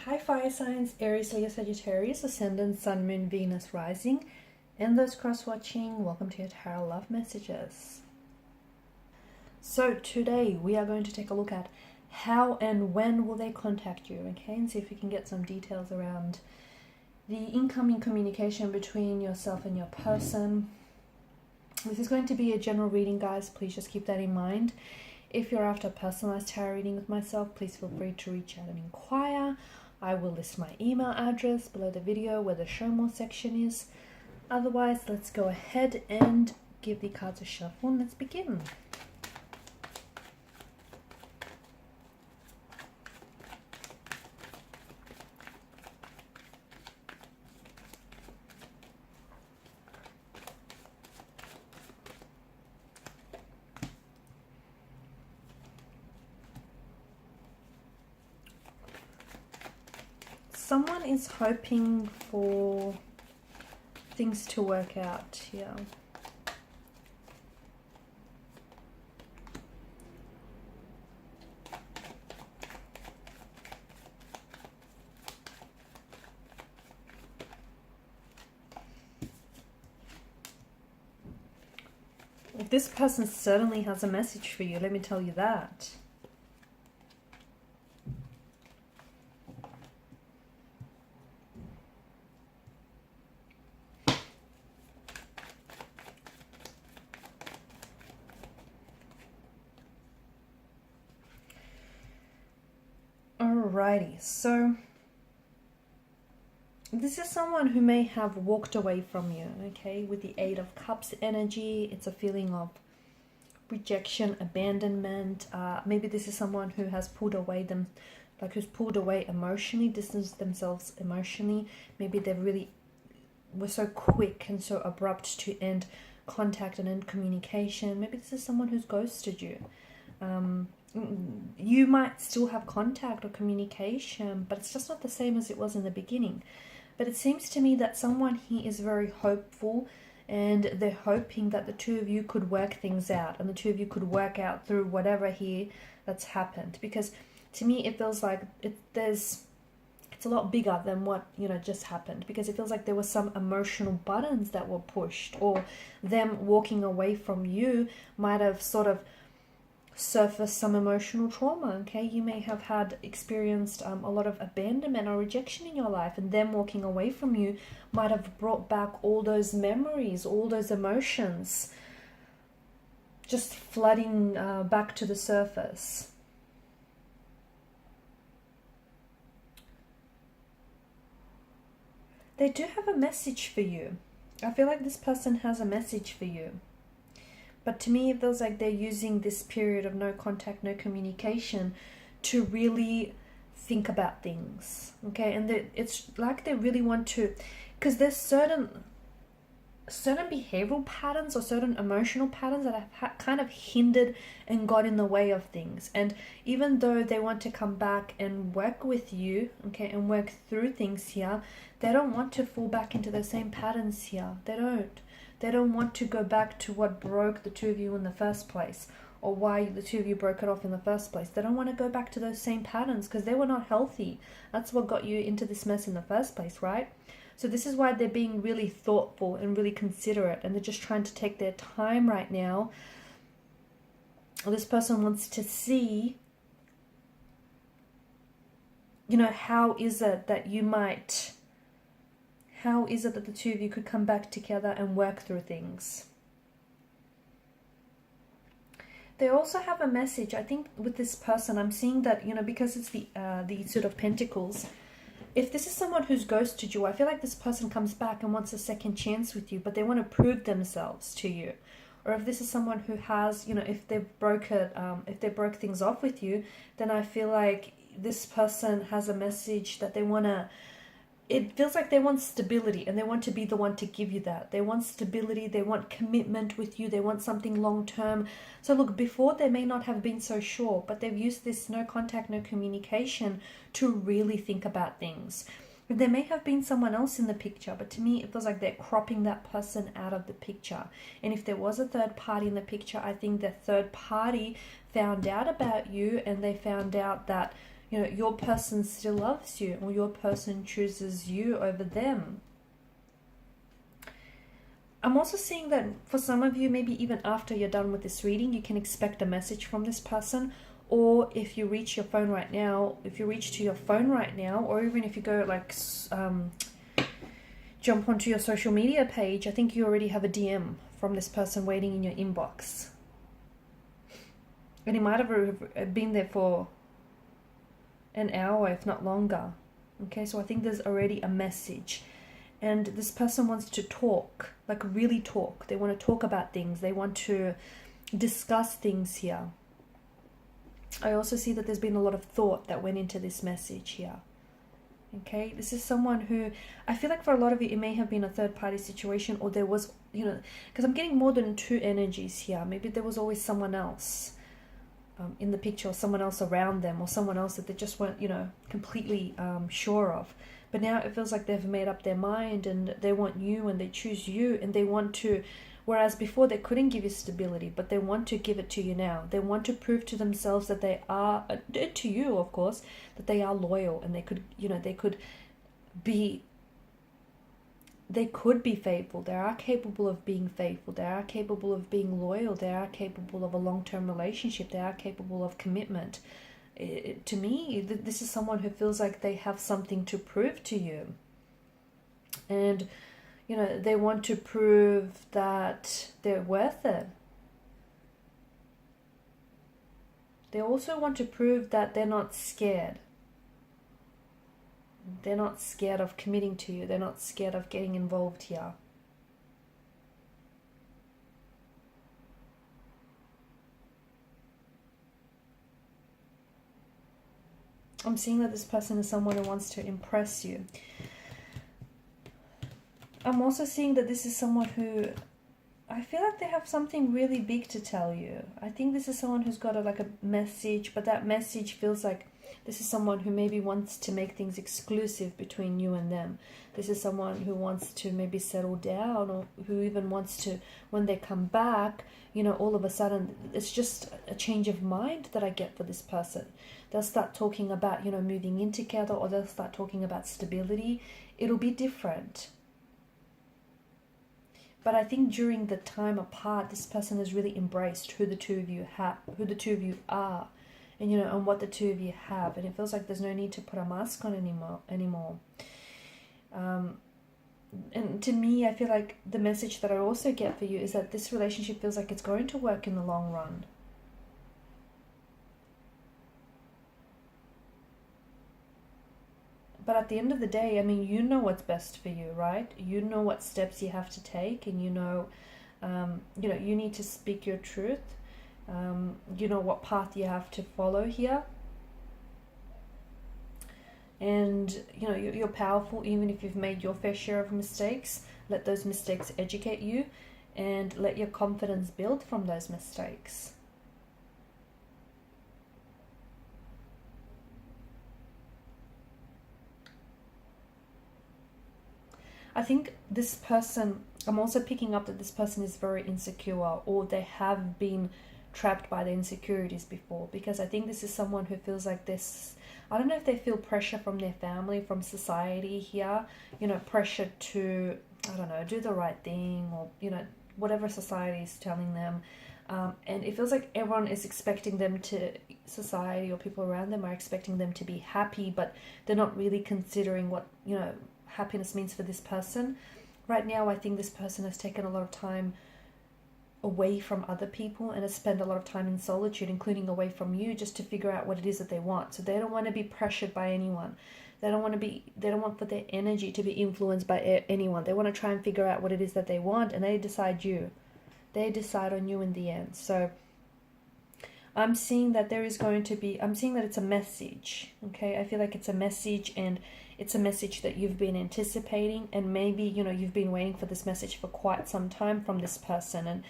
Hi fire signs, Aries, Leo, Sagittarius, Ascendant, Sun, Moon, Venus, Rising, and those cross-watching, welcome to your Tarot Love Messages. So today we are going to take a look at how and when will they contact you, okay, and see if we can get some details around the incoming communication between yourself and your person. This is going to be a general reading, guys. Please just keep that in mind. If you're after a personalized tarot reading with myself, please feel free to reach out and inquire. I will list my email address below the video where the show more section is. Otherwise, let's go ahead and give the cards a shuffle and let's begin. Someone is hoping for things to work out here. This person certainly has a message for you, let me tell you that. Alrighty, so this is someone who may have walked away from you, okay? With the Eight of Cups energy, it's a feeling of rejection, abandonment. Maybe this is someone who has pulled away who's pulled away emotionally, distanced themselves emotionally. Maybe they really were so quick and so abrupt to end contact and end communication. Maybe this is someone who's ghosted you. You might still have contact or communication, but it's just not the same as it was in the beginning. But it seems to me that someone here is very hopeful and they're hoping that the two of you could work things out and the two of you could work out through whatever here that's happened. Because to me it feels like it's a lot bigger than what just happened, because it feels like there were some emotional buttons that were pushed, or them walking away from you might have sort of surface some emotional trauma, okay? You may have experienced a lot of abandonment or rejection in your life, and them walking away from you might have brought back all those memories, all those emotions, just flooding back to the surface. They do have a message for you. I feel like this person has a message for you. But to me, it feels like they're using this period of no contact, no communication to really think about things, okay? And it's like they really want to, because there's certain behavioral patterns or certain emotional patterns that have kind of hindered and got in the way of things. And even though they want to come back and work with you, okay, and work through things here, they don't want to fall back into the same patterns here. They don't want to go back to what broke the two of you in the first place, or why the two of you broke it off in the first place. They don't want to go back to those same patterns because they were not healthy. That's what got you into this mess in the first place, right? So this is why they're being really thoughtful and really considerate, and they're just trying to take their time right now. This person wants to see, how is it that the two of you could come back together and work through things? They also have a message, I think, with this person. I'm seeing that, because it's the Suit of Pentacles. If this is someone who's ghosted you, I feel like this person comes back and wants a second chance with you, but they want to prove themselves to you. Or if this is someone who has, if they broke things off with you, then I feel like this person has a message that they want to. It feels like they want stability, and they want to be the one to give you that. They want stability, they want commitment with you, they want something long-term. So look, before they may not have been so sure, but they've used this no contact, no communication to really think about things. There may have been someone else in the picture, but to me it feels like they're cropping that person out of the picture. And if there was a third party in the picture, I think the third party found out about you, and they found out that you know, your person still loves you, or your person chooses you over them. I'm also seeing that for some of you, maybe even after you're done with this reading, you can expect a message from this person. Or if you reach your phone right now, if you reach to your phone right now, or even if you go like jump onto your social media page, I think you already have a DM from this person waiting in your inbox. And it might have been there for an hour, if not longer. Okay, so I think there's already a message. And this person wants to talk, like really talk. They want to talk about things. They want to discuss things here. I also see that there's been a lot of thought that went into this message here. Okay, this is someone who, I feel like for a lot of you, it may have been a third party situation, or there was, you know, because I'm getting more than two energies here. Maybe there was always someone else in the picture, or someone else around them, or someone else that they just weren't, you know, completely sure of. But now it feels like they've made up their mind and they want you and they choose you and they want to, whereas before they couldn't give you stability, but they want to give it to you now. They want to prove to themselves that they are, to you of course, that they are loyal, and they could, you know, they could be faithful. They are capable of being faithful. They are capable of being loyal. They are capable of a long-term relationship. They are capable of commitment. To me, this is someone who feels like they have something to prove to you. And, you know, they want to prove that they're worth it. They also want to prove that they're not scared. They're not scared of committing to you. They're not scared of getting involved here. I'm seeing that this person is someone who wants to impress you. I'm also seeing that this is someone who, I feel like they have something really big to tell you. I think this is someone who's got a message, but that message feels like this is someone who maybe wants to make things exclusive between you and them. This is someone who wants to maybe settle down, or who even wants to, when they come back, you know, all of a sudden, it's just a change of mind that I get for this person. They'll start talking about, you know, moving in together, or they'll start talking about stability. It'll be different. But I think during the time apart, this person has really embraced who the two of you are, and, you know, and what the two of you have. And it feels like there's no need to put a mask on anymore. And to me, I feel like the message that I also get for you is that this relationship feels like it's going to work in the long run. But at the end of the day, I mean, you know what's best for you, right? You know what steps you have to take, and you know, you need to speak your truth. You know what path you have to follow here. And, you know, you're powerful even if you've made your fair share of mistakes. Let those mistakes educate you, and let your confidence build from those mistakes. I think this person, I'm also picking up that this person is very insecure, or they have been trapped by their insecurities before, because I think this is someone who feels like this, I don't know if they feel pressure from their family, from society here, you know, pressure to, I don't know, do the right thing, or, you know, whatever society is telling them. And it feels like everyone is expecting them to, society or people around them are expecting them to be happy, but they're not really considering what, you know, happiness means for this person. Right now, I think this person has taken a lot of time away from other people and has spent a lot of time in solitude, including away from you, just to figure out what it is that they want. So they don't want to be pressured by anyone. They don't want for their energy to be influenced by anyone. They want to try and figure out what it is that they want, and they decide on you in the end. So I'm seeing that I'm seeing that it's a message, okay? I feel like it's a message, and it's a message that you've been anticipating, and maybe, you know, you've been waiting for this message for quite some time from this person. And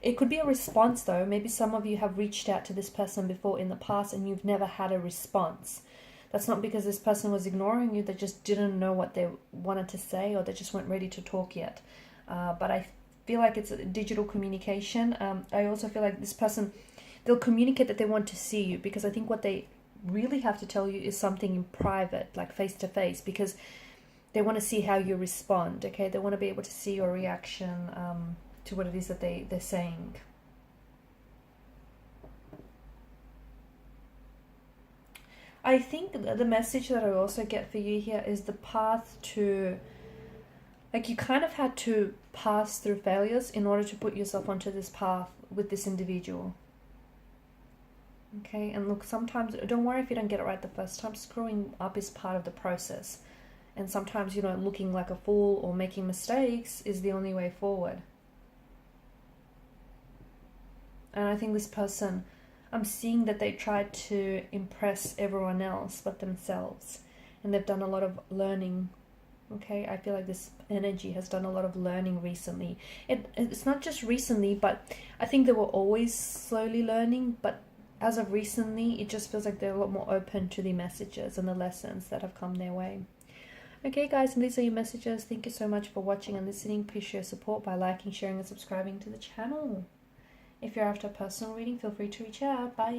it could be a response, though. Maybe some of you have reached out to this person before in the past and you've never had a response. That's not because this person was ignoring you. They just didn't know what they wanted to say, or they just weren't ready to talk yet. But I feel like it's a digital communication. I also feel like this person, they'll communicate that they want to see you, because I think what they really have to tell you is something in private, like face to face, because they want to see how you respond, okay? They want to be able to see your reaction to what it is that they're saying. I think the message that I also get for you here is the path to, like, you kind of had to pass through failures in order to put yourself onto this path with this individual. Okay, and look, sometimes, don't worry if you don't get it right the first time. Screwing up is part of the process. And sometimes, you know, looking like a fool or making mistakes is the only way forward. And I think this person, I'm seeing that they tried to impress everyone else but themselves. And they've done a lot of learning. Okay, I feel like this energy has done a lot of learning recently. It's not just recently, but I think they were always slowly learning. But as of recently, it just feels like they're a lot more open to the messages and the lessons that have come their way. Okay, guys, and these are your messages. Thank you so much for watching and listening. Please show your support by liking, sharing, and subscribing to the channel. If you're after a personal reading, feel free to reach out. Bye.